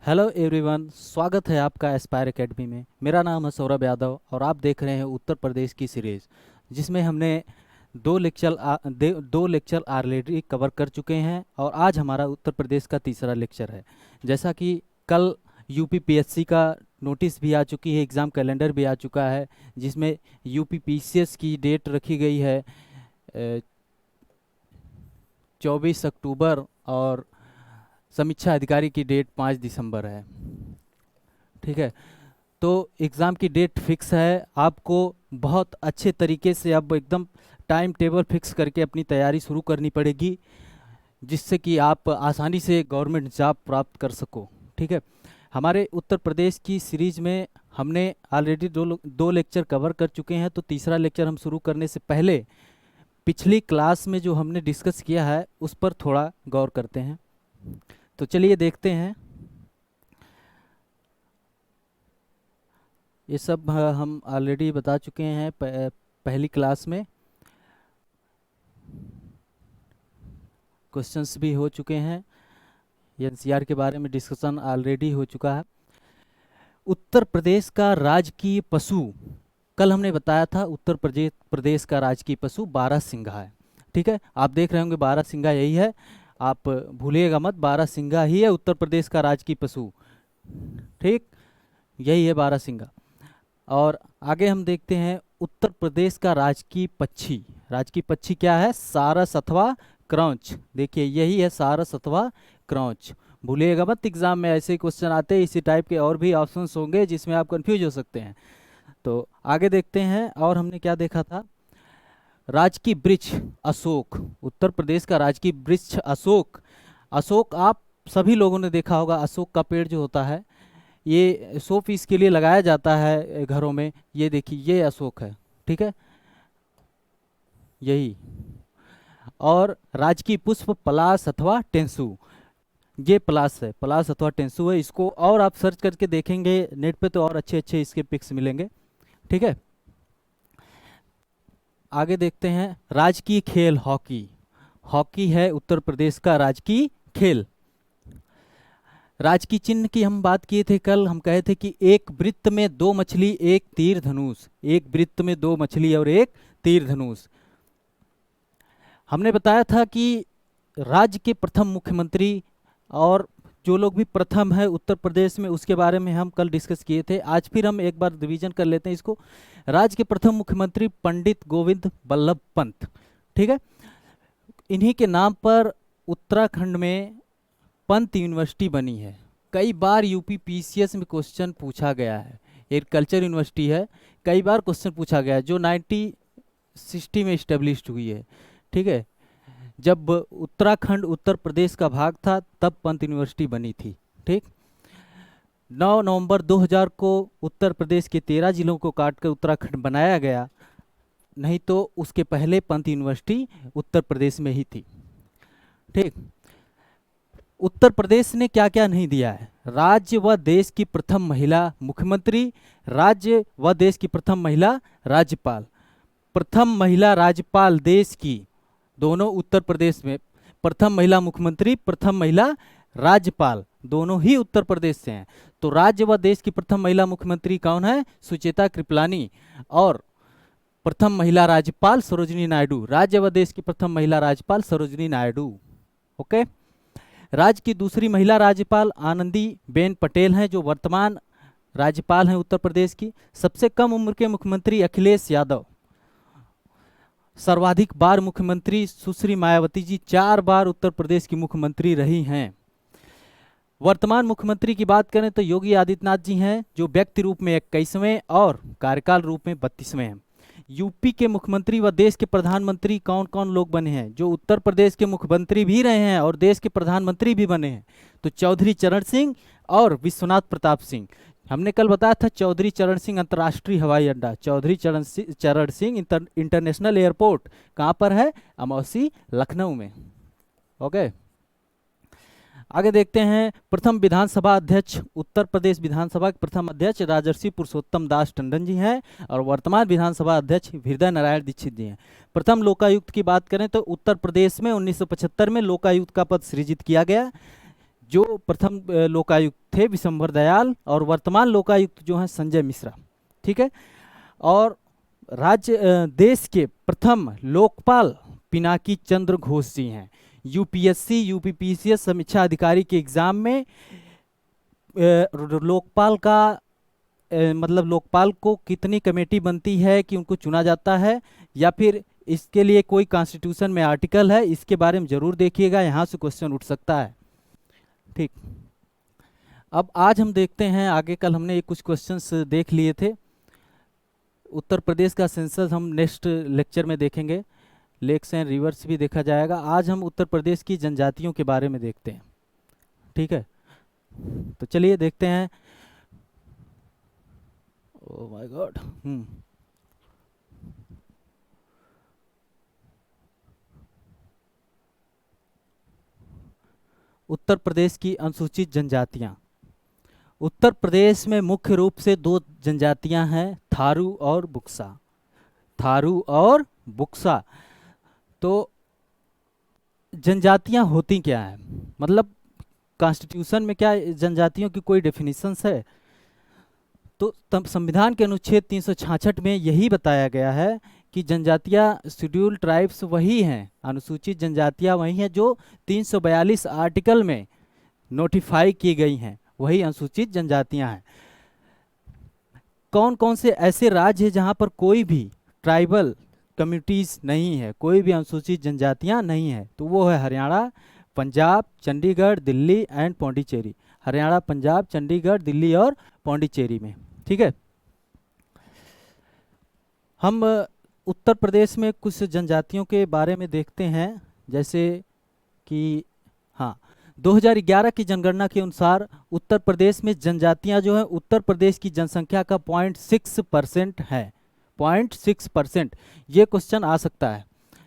Hello everyone, स्वागत है आपका एस्पायर एकेडमी में। मेरा नाम है सौरभ यादव और आप देख रहे हैं उत्तर प्रदेश की सीरीज़, जिसमें हमने दो लेक्चर ऑलरेडी कवर कर चुके हैं और आज हमारा उत्तर प्रदेश का तीसरा लेक्चर है। जैसा कि कल यूपी पीएससी का नोटिस भी आ चुकी है, एग्ज़ाम कैलेंडर भी आ चुका है, जिसमें यूपी पीसीएस की डेट रखी गई है 24 अक्टूबर और समीक्षा अधिकारी की डेट 5 दिसंबर है। ठीक है, तो एग्ज़ाम की डेट फिक्स है। आपको बहुत अच्छे तरीके से अब एकदम टाइम टेबल फिक्स करके अपनी तैयारी शुरू करनी पड़ेगी, जिससे कि आप आसानी से गवर्नमेंट जॉब प्राप्त कर सको। ठीक है, हमारे उत्तर प्रदेश की सीरीज में हमने ऑलरेडी दो लेक्चर कवर कर चुके हैं, तो तीसरा लेक्चर हम शुरू करने से पहले पिछली क्लास में जो हमने डिस्कस किया है उस पर थोड़ा गौर करते हैं। तो चलिए देखते हैं। ये सब हम ऑलरेडी बता चुके हैं पहली क्लास में। क्वेश्चंस भी हो चुके हैं, एनसीआर के बारे में डिस्कशन ऑलरेडी हो चुका है। उत्तर प्रदेश का राजकीय पशु, कल हमने बताया था उत्तर प्रदेश का राजकीय पशु बारहसिंगा है। ठीक है, आप देख रहे होंगे बारहसिंगा यही है, आप भूलिएगा मत, बारहसिंगा ही है उत्तर प्रदेश का राजकीय पशु। ठीक, यही है बारहसिंगा। और आगे हम देखते हैं उत्तर प्रदेश का राजकीय पक्षी। राजकीय पक्षी क्या है? सारस अथवा क्रौंच। देखिए यही है, सारस अथवा क्रौंच। भूलिएगा मत, एग्जाम में ऐसे क्वेश्चन आते हैं, इसी टाइप के और भी ऑप्शंस होंगे जिसमें आप कंफ्यूज हो सकते हैं। तो आगे देखते हैं, और हमने क्या देखा था? राजकीय वृक्ष अशोक। उत्तर प्रदेश का राजकीय वृक्ष अशोक। अशोक आप सभी लोगों ने देखा होगा, अशोक का पेड़ जो होता है ये शो पीस के लिए लगाया जाता है घरों में। ये देखिए, ये अशोक है। ठीक है, यही। और राजकीय पुष्प पलाश अथवा टेंसू। ये पलाश है, पलाश अथवा टेंसू है। इसको और आप सर्च करके देखेंगे नेट पे तो और अच्छे अच्छे इसके पिक्स मिलेंगे। ठीक है, आगे देखते हैं। राजकीय खेल हॉकी। हॉकी है उत्तर प्रदेश का राजकीय खेल। राजकीय चिन्ह की हम बात किए थे कल, हम कहे थे कि एक वृत्त में दो मछली एक तीर धनुष। एक वृत्त में दो मछली और एक तीर धनुष। हमने बताया था कि राज्य के प्रथम मुख्यमंत्री और जो लोग भी प्रथम है उत्तर प्रदेश में, उसके बारे में हम कल डिस्कस किए थे। आज फिर हम एक बार रिवीजन कर लेते हैं इसको। राज्य के प्रथम मुख्यमंत्री पंडित गोविंद बल्लभ पंत। ठीक है, इन्हीं के नाम पर उत्तराखंड में पंत यूनिवर्सिटी बनी है। कई बार यूपी पीसीएस में क्वेश्चन पूछा गया है। एग्रीकल्चर यूनिवर्सिटी है, कई बार क्वेश्चन पूछा गया है, जो 1960 में इस्टेब्लिश्ड हुई है। ठीक है, जब उत्तराखंड उत्तर प्रदेश का भाग था तब पंत यूनिवर्सिटी बनी थी। ठीक, 9 नवंबर 2000 को उत्तर प्रदेश के 13 जिलों को काटकर उत्तराखंड बनाया गया, नहीं तो उसके पहले पंत यूनिवर्सिटी उत्तर प्रदेश में ही थी। ठीक, उत्तर प्रदेश ने क्या क्या नहीं दिया है? राज्य व देश की प्रथम महिला मुख्यमंत्री, राज्य व देश की प्रथम महिला राज्यपाल। प्रथम महिला राज्यपाल देश की, दोनों उत्तर प्रदेश में। प्रथम महिला मुख्यमंत्री, प्रथम महिला राज्यपाल, दोनों ही उत्तर प्रदेश से हैं। तो राज्य व देश की प्रथम महिला मुख्यमंत्री कौन है? सुचेता कृपलानी। और प्रथम महिला राज्यपाल सरोजिनी नायडू। राज्य व देश की प्रथम महिला राज्यपाल सरोजिनी नायडू। ओके, राज्य की दूसरी महिला राज्यपाल आनंदी बेन पटेल हैं, जो वर्तमान राज्यपाल हैं उत्तर प्रदेश की। सबसे कम उम्र के मुख्यमंत्री अखिलेश यादव। सर्वाधिक बार मुख्यमंत्री सुश्री मायावती जी 4 बार उत्तर प्रदेश की मुख्यमंत्री रही हैं। वर्तमान मुख्यमंत्री की बात करें तो योगी आदित्यनाथ जी हैं, जो व्यक्ति रूप में 21वें और कार्यकाल रूप में 32वें हैं। यूपी के मुख्यमंत्री व देश के प्रधानमंत्री कौन कौन लोग बने हैं? जो उत्तर प्रदेश के मुख्यमंत्री भी रहे हैं और देश के प्रधानमंत्री भी बने हैं, तो चौधरी चरण सिंह और विश्वनाथ प्रताप सिंह। हमने कल बताया था चौधरी चरण सिंह अंतर्राष्ट्रीय हवाई अड्डा, चौधरी चरण सिंह इंटरनेशनल एयरपोर्ट कहाँ पर है? अमौसी, लखनऊ में। ओके, आगे देखते हैं। प्रथम विधानसभा अध्यक्ष, उत्तर प्रदेश विधानसभा के प्रथम अध्यक्ष राजर्षि पुरुषोत्तम दास टंडन जी हैं और वर्तमान विधानसभा अध्यक्ष हृदय नारायण दीक्षित जी हैं। प्रथम लोकायुक्त की बात करें तो उत्तर प्रदेश में 1975 में लोकायुक्त का पद सृजित किया गया। जो प्रथम लोकायुक्त थे विशंभर दयाल और वर्तमान लोकायुक्त जो हैं संजय मिश्रा। ठीक है। और देश के प्रथम लोकपाल पिनाकी चंद्र घोष जी हैं। यूपीएससी यूपीपीसीएस समीक्षा अधिकारी के एग्जाम में लोकपाल का मतलब लोकपाल को कितनी कमेटी बनती है कि उनको चुना जाता है, या फिर इसके लिए कोई कॉन्स्टिट्यूशन में आर्टिकल है, इसके बारे में जरूर देखिएगा, यहाँ से क्वेश्चन उठ सकता है। ठीक। अब आज हम देखते हैं आगे। कल हमने कुछ क्वेश्चंस देख लिए थे। उत्तर प्रदेश का सेंसस हम नेक्स्ट लेक्चर में देखेंगे। लेक्स एंड रिवर्स भी देखा जाएगा। आज हम उत्तर प्रदेश की जनजातियों के बारे में देखते हैं। ठीक है, तो चलिए देखते हैं। Oh my God. Uttar Pradesh की अनुसूचित जनजातियां। उत्तर प्रदेश में मुख्य रूप से दो जनजातियां हैं, थारू और बुक्सा। थारू और बुक्सा। तो जनजातियां होती क्या हैं, मतलब कॉन्स्टिट्यूशन में क्या जनजातियों की कोई डेफिनेशंस है? तो संविधान के अनुच्छेद 366 में यही बताया गया है कि जनजातियां शेड्यूल ट्राइब्स वही हैं, अनुसूचित जनजातियां वही हैं जो 342 आर्टिकल में नोटिफाई की गई हैं, वही अनुसूचित जनजातियां हैं। कौन कौन से ऐसे राज्य हैं जहां पर कोई भी ट्राइबल कम्युनिटीज नहीं है, कोई भी अनुसूचित जनजातियां नहीं है? तो वो है हरियाणा, पंजाब, चंडीगढ़, दिल्ली एंड पौंडीचेरी। हरियाणा, पंजाब, चंडीगढ़, दिल्ली और पौंडीचेरी में। ठीक है। हम उत्तर प्रदेश में कुछ जनजातियों के बारे में देखते हैं, जैसे कि हाँ 2011 की जनगणना के अनुसार उत्तर प्रदेश में जनजातियां जो है उत्तर प्रदेश की जनसंख्या का 0.6% है। 0.6%। ये क्वेश्चन आ सकता है।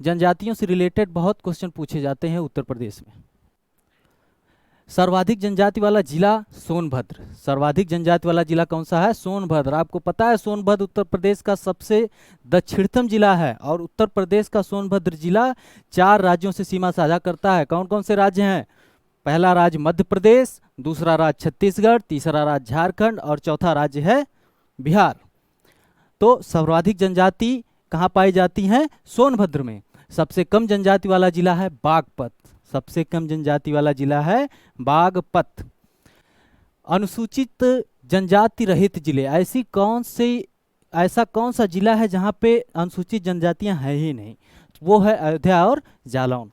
जनजातियों से रिलेटेड बहुत क्वेश्चन पूछे जाते हैं उत्तर प्रदेश में। सर्वाधिक जनजाति वाला जिला सोनभद्र। सर्वाधिक जनजाति वाला जिला कौन सा है? सोनभद्र। आपको पता है सोनभद्र उत्तर प्रदेश का सबसे दक्षिणतम जिला है, और उत्तर प्रदेश का सोनभद्र जिला 4 राज्यों से सीमा साझा करता है। कौन कौन से राज्य हैं? पहला राज्य मध्य प्रदेश, दूसरा राज्य छत्तीसगढ़, तीसरा राज्य झारखंड और चौथा राज्य है बिहार। तो सर्वाधिक जनजाति कहाँ पाई जाती हैं? सोनभद्र में। सबसे कम जनजाति वाला जिला है बागपत। सबसे कम जनजाति वाला जिला है बागपत। अनुसूचित जनजाति रहित जिले, ऐसा कौन सा जिला है जहां पे अनुसूचित जनजातियां हैं ही नहीं? वो है अयोध्या और जालौन।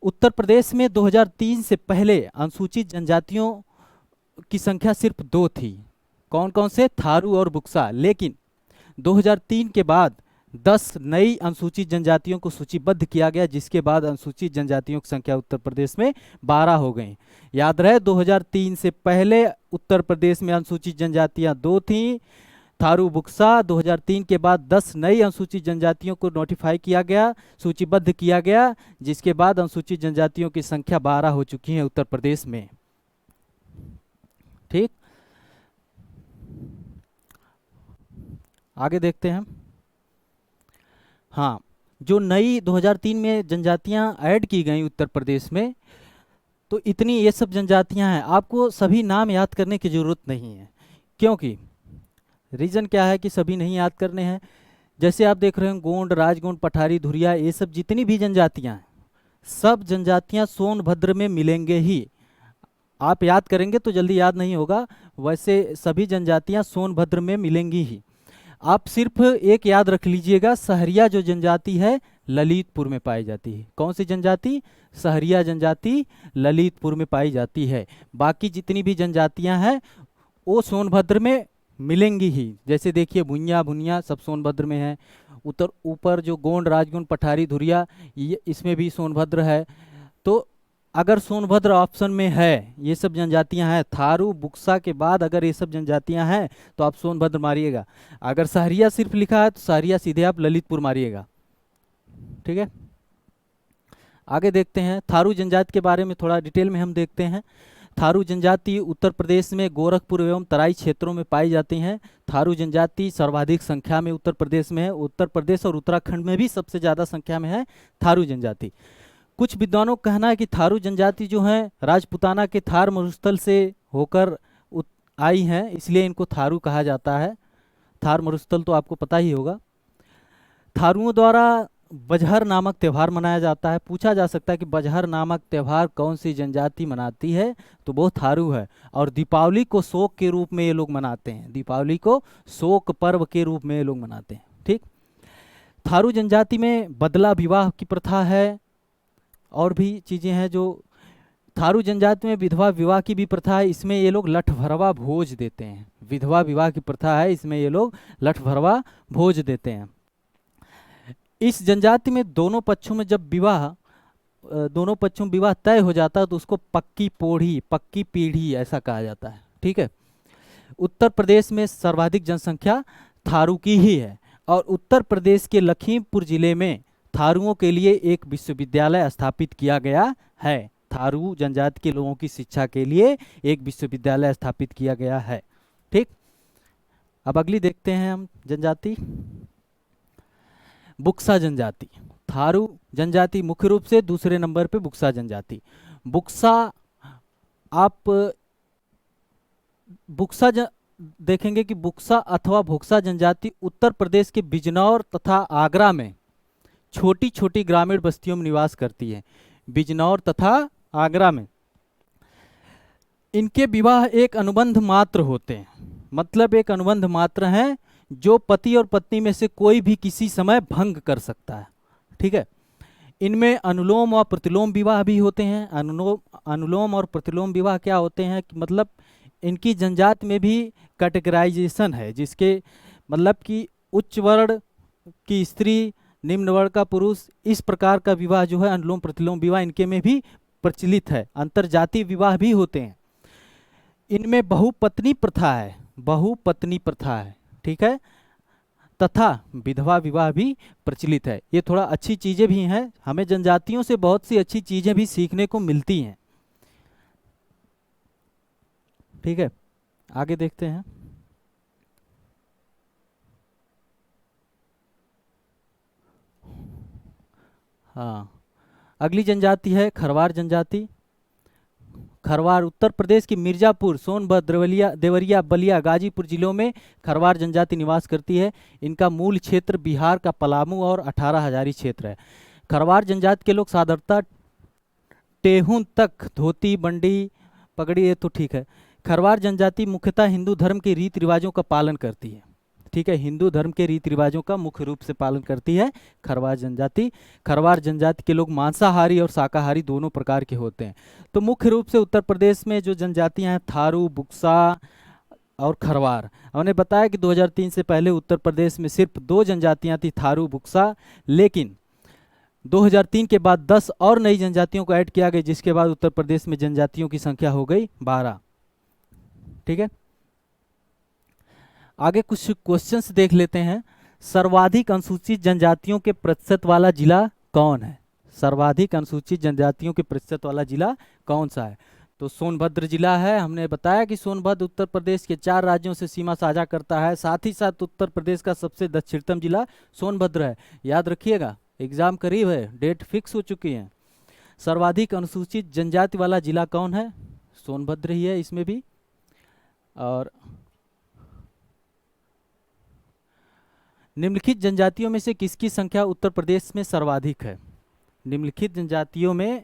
उत्तर प्रदेश में 2003 से पहले अनुसूचित जनजातियों की संख्या सिर्फ 2 थी। कौन कौन से? थारू और बुक्सा। लेकिन 2003 के बाद 10 नई अनुसूचित जनजातियों को सूचीबद्ध किया गया, जिसके बाद अनुसूचित जनजातियों की संख्या उत्तर प्रदेश में 12 हो गई। याद रहे 2003 से पहले उत्तर प्रदेश में अनुसूचित जनजातियां 2 थीं, थारू बुक्सा। 2003 के बाद 10 नई अनुसूचित जनजातियों को नोटिफाई किया गया, सूचीबद्ध किया गया, जिसके बाद अनुसूचित जनजातियों की संख्या 12 हो चुकी है उत्तर प्रदेश में। ठीक, आगे देखते हैं। हाँ, जो नई 2003 में जनजातियां ऐड की गई उत्तर प्रदेश में, तो इतनी ये सब जनजातियां हैं। आपको सभी नाम याद करने की जरूरत नहीं है, क्योंकि रीजन क्या है कि सभी नहीं याद करने हैं। जैसे आप देख रहे हैं गोंड, राजगोंड, पठारी, धुरिया, ये सब जितनी भी जनजातियां हैं, सब जनजातियां सोनभद्र में मिलेंगे ही। आप याद करेंगे तो जल्दी याद नहीं होगा, वैसे सभी जनजातियां सोनभद्र में मिलेंगी ही। आप सिर्फ एक याद रख लीजिएगा, सहरिया जो जनजाति है ललितपुर में पाई जाती है। कौन सी जनजाति? सहरिया जनजाति ललितपुर में पाई जाती है। बाकी जितनी भी जनजातियां हैं वो सोनभद्र में मिलेंगी ही। जैसे देखिए भुइयाँ, भुनिया सब सोनभद्र में है। ऊपर जो गोंड, राजगोंड, पठारी, धुरिया, इसमें भी सोनभद्र है। तो अगर सोनभद्र ऑप्शन में है, ये सब जनजातियां हैं, थारू बुक्सा के बाद अगर ये सब जनजातियां हैं तो आप सोनभद्र मारिएगा। अगर सहरिया सिर्फ लिखा है तो सहरिया सीधे आप ललितपुर मारिएगा। ठीक है, आगे देखते हैं। थारू जनजाति के बारे में थोड़ा डिटेल में हम देखते हैं। थारू जनजाति उत्तर प्रदेश में गोरखपुर एवं तराई क्षेत्रों में पाई जाती हैं। थारू जनजाति सर्वाधिक संख्या में उत्तर प्रदेश में है। उत्तर प्रदेश और उत्तराखंड में भी सबसे ज़्यादा संख्या में है थारू जनजाति। कुछ विद्वानों का कहना है कि थारू जनजाति जो है राजपूताना के थार मरुस्थल से होकर आई हैं, इसलिए इनको थारू कहा जाता है। थार मरुस्थल तो आपको पता ही होगा। थारुओं द्वारा बजहर नामक त्यौहार मनाया जाता है। पूछा जा सकता है कि बजहर नामक त्यौहार कौन सी जनजाति मनाती है, तो वो थारू है। और दीपावली को शोक के रूप में ये लोग मनाते हैं, दीपावली को शोक पर्व के रूप में ये लोग मनाते हैं। ठीक, थारू जनजाति में बदला विवाह की प्रथा है और भी चीज़ें हैं जो थारू जनजाति में विधवा विवाह की भी प्रथा है। इसमें ये लोग लठभरवा भोज देते हैं। विधवा विवाह की प्रथा है, इसमें ये लोग लठभरवा भोज देते हैं। इस जनजाति में दोनों पक्षों में जब दोनों पक्षों में विवाह तय हो जाता है तो उसको पक्की पोढ़ी, पक्की पीढ़ी ऐसा कहा जाता है। ठीक है। उत्तर प्रदेश में सर्वाधिक जनसंख्या थारू की ही है और उत्तर प्रदेश के लखीमपुर जिले में थारुओं के लिए एक विश्वविद्यालय स्थापित किया गया है। थारू जनजाति के लोगों की शिक्षा के लिए एक विश्वविद्यालय स्थापित किया गया है। ठीक, अब अगली देखते हैं हम जनजाति, बुक्सा जनजाति। थारू जनजाति मुख्य रूप से, दूसरे नंबर पे बुक्सा जनजाति। बुक्सा देखेंगे कि बुक्सा अथवा भुक्सा जनजाति उत्तर प्रदेश के बिजनौर तथा आगरा में छोटी छोटी ग्रामीण बस्तियों में निवास करती है। बिजनौर तथा आगरा में इनके विवाह एक अनुबंध मात्र होते हैं, मतलब एक अनुबंध मात्र हैं जो पति और पत्नी में से कोई भी किसी समय भंग कर सकता है। ठीक है। इनमें अनुलोम और प्रतिलोम विवाह भी होते हैं। अनुलोम और प्रतिलोम विवाह क्या होते हैं कि मतलब इनकी जनजाति में भी कैटेगराइजेशन है, जिसके मतलब कि उच्च वर्ण की स्त्री, निम्न वर्ण का पुरुष, इस प्रकार का विवाह जो है अनुलोम प्रतिलोम विवाह इनके में भी प्रचलित है। अंतरजातीय विवाह भी होते हैं। इनमें बहुपत्नी प्रथा है, बहुपत्नी प्रथा है। ठीक है, तथा विधवा विवाह भी प्रचलित है। ये थोड़ा अच्छी चीजें भी हैं, हमें जनजातियों से बहुत सी अच्छी चीजें भी सीखने को मिलती हैं। ठीक है, आगे देखते हैं। हाँ, अगली जनजाति है खरवार जनजाति। खरवार उत्तर प्रदेश के मिर्जापुर, सोनभद्र, देवरिया, बलिया, गाजीपुर जिलों में खरवार जनजाति निवास करती है। इनका मूल क्षेत्र बिहार का पलामू और 18 हजारी क्षेत्र है। खरवार जनजाति के लोग साधारणतः टेहून तक धोती, बंडी, पगड़ी, ये तो ठीक है। खरवार जनजाति मुख्यतः हिंदू धर्म के रीति रिवाजों का पालन करती है। ठीक है, हिंदू धर्म के रीति रिवाजों का मुख्य रूप से पालन करती है खरवार जनजाति। खरवार जनजाति के लोग मांसाहारी और शाकाहारी दोनों प्रकार के होते हैं। तो मुख्य रूप से उत्तर प्रदेश में जो जनजातियां हैं थारू, बुक्सा और खरवार। हमने बताया कि 2003 से पहले उत्तर प्रदेश में सिर्फ 2 जनजातियां थी, थारू, बुक्सा, लेकिन 2003 के बाद 10 और नई जनजातियों को ऐड किया गया, जिसके बाद उत्तर प्रदेश में जनजातियों की संख्या हो गई 12। ठीक है, आगे कुछ क्वेश्चंस देख लेते हैं। सर्वाधिक अनुसूचित जनजातियों के प्रतिशत वाला जिला कौन है? सर्वाधिक अनुसूचित जनजातियों के प्रतिशत वाला जिला कौन सा है? तो सोनभद्र जिला है। हमने बताया कि सोनभद्र उत्तर प्रदेश के 4 राज्यों से सीमा साझा करता है। साथ ही साथ उत्तर प्रदेश का सबसे दक्षिणतम जिला सोनभद्र है। याद रखिएगा, एग्जाम करीब है, डेट फिक्स हो चुकी है। सर्वाधिक अनुसूचित जनजाति वाला जिला कौन है? सोनभद्र ही है इसमें भी। और निम्नलिखित जनजातियों में से किसकी संख्या उत्तर प्रदेश में सर्वाधिक है? निम्नलिखित जनजातियों में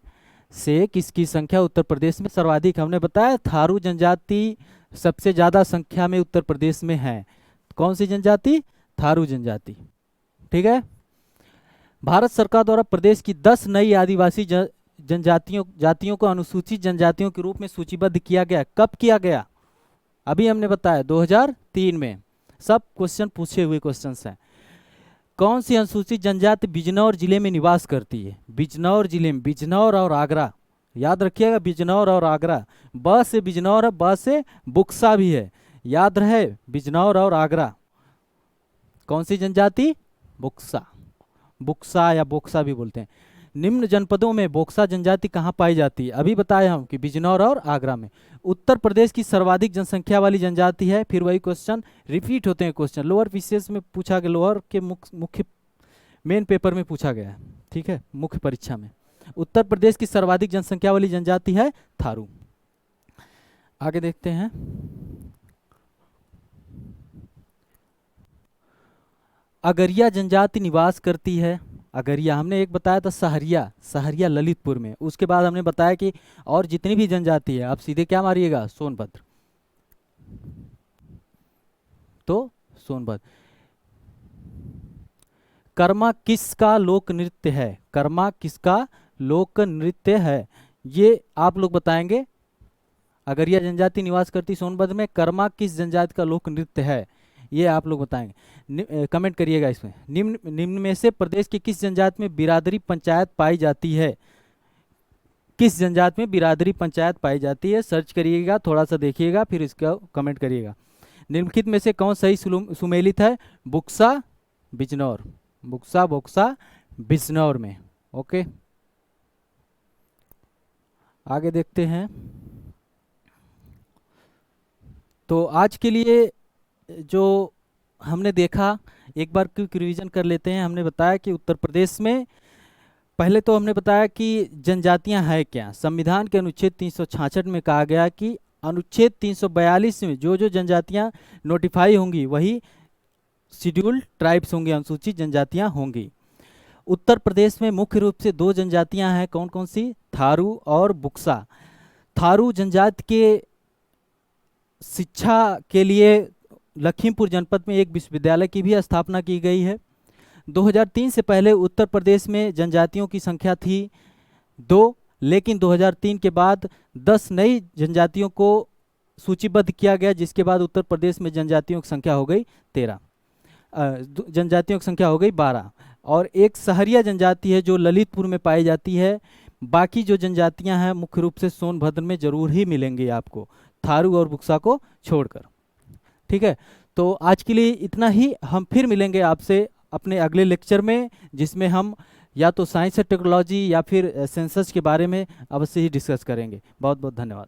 से किसकी संख्या उत्तर प्रदेश में सर्वाधिक? हमने बताया थारू जनजाति सबसे ज्यादा संख्या में उत्तर प्रदेश में है। कौन सी जनजाति? थारू जनजाति। ठीक है, भारत सरकार द्वारा प्रदेश की 10 नई आदिवासी जातियों को अनुसूचित जनजातियों के रूप में सूचीबद्ध किया गया। कब किया गया? अभी हमने बताया 2003 में। सब क्वेश्चन पूछे हुए क्वेश्चंस हैं। कौन सी अनुसूचित जनजाति बिजनौर जिले में निवास करती है? बिजनौर जिले में, बिजनौर और आगरा, याद रखिएगा, बिजनौर और आगरा। ब से बिजनौर है, ब से बुक्सा भी है, याद रहे, बिजनौर और आगरा। कौन सी जनजाति? बुक्सा, बुक्सा या बोक्सा भी बोलते हैं। निम्न जनपदों में बोक्सा जनजाति कहाँ पाई जाती है? अभी बताया हम कि बिजनौर और आगरा में। उत्तर प्रदेश की सर्वाधिक जनसंख्या वाली जनजाति है। फिर वही क्वेश्चन रिपीट होते हैं। क्वेश्चन लोअर विशेष में पूछा गया, लोअर के मुख्य मेन पेपर में पूछा गया है। ठीक है, मुख्य परीक्षा में। उत्तर प्रदेश की सर्वाधिक जनसंख्या वाली जनजाति है थारू। आगे देखते हैं। अगरिया जनजाति निवास करती है। अगरिया हमने एक बताया था सहरिया, सहरिया ललितपुर में। उसके बाद हमने बताया कि और जितनी भी जनजाति है, आप सीधे क्या मारिएगा, सोनभद्र। तो सोनभद्र। कर्मा किसका लोक नृत्य है? कर्मा किसका लोक नृत्य है? ये आप लोग बताएंगे। अगरिया जनजाति निवास करती सोनभद्र में, कर्मा किस जनजाति का लोक नृत्य है, ये आप लोग बताएंगे। कमेंट करिएगा इसमें। निम्न में से प्रदेश की किस जनजाति में बिरादरी पंचायत पाई जाती है? किस जनजाति में बिरादरी पंचायत पाई जाती है? सर्च करिएगा, थोड़ा सा देखिएगा, फिर इसका कमेंट करिएगा। निम्नलिखित में से कौन सही सुमेलित है? बुक्सा बिजनौर, बुक्सा बोक्सा बिजनौर में। ओके, आगे देखते हैं। तो आज के लिए जो हमने देखा, एक बार क्विक रिवीजन कर लेते हैं। हमने बताया कि उत्तर प्रदेश में पहले तो हमने बताया कि जनजातियां हैं क्या। संविधान के अनुच्छेद 366 में कहा गया कि अनुच्छेद 342 में जो जो जनजातियां नोटिफाई होंगी वही शेड्यूल्ड ट्राइब्स होंगे, अनुसूचित जनजातियां होंगी। उत्तर प्रदेश में मुख्य रूप से दो जनजातियां हैं, कौन कौन सी? थारू और बुक्सा। थारू जनजाति के शिक्षा के लिए लखीमपुर जनपद में एक विश्वविद्यालय की भी स्थापना की गई है। 2003 से पहले उत्तर प्रदेश में जनजातियों की संख्या थी 2, लेकिन 2003 के बाद 10 नई जनजातियों को सूचीबद्ध किया गया, जिसके बाद उत्तर प्रदेश में जनजातियों की संख्या हो गई 13, जनजातियों की संख्या हो गई 12। और एक सहरिया जनजाति है जो ललितपुर में पाई जाती है। बाकी जो जनजातियां हैं मुख्य रूप से सोनभद्र में जरूर ही मिलेंगी आपको, थारू और बुक्सा को छोड़कर। ठीक है, तो आज के लिए इतना ही। हम फिर मिलेंगे आपसे अपने अगले लेक्चर में, जिसमें हम या तो साइंस और टेक्नोलॉजी या फिर सेंसस के बारे में अवश्य ही डिस्कस करेंगे। बहुत बहुत धन्यवाद।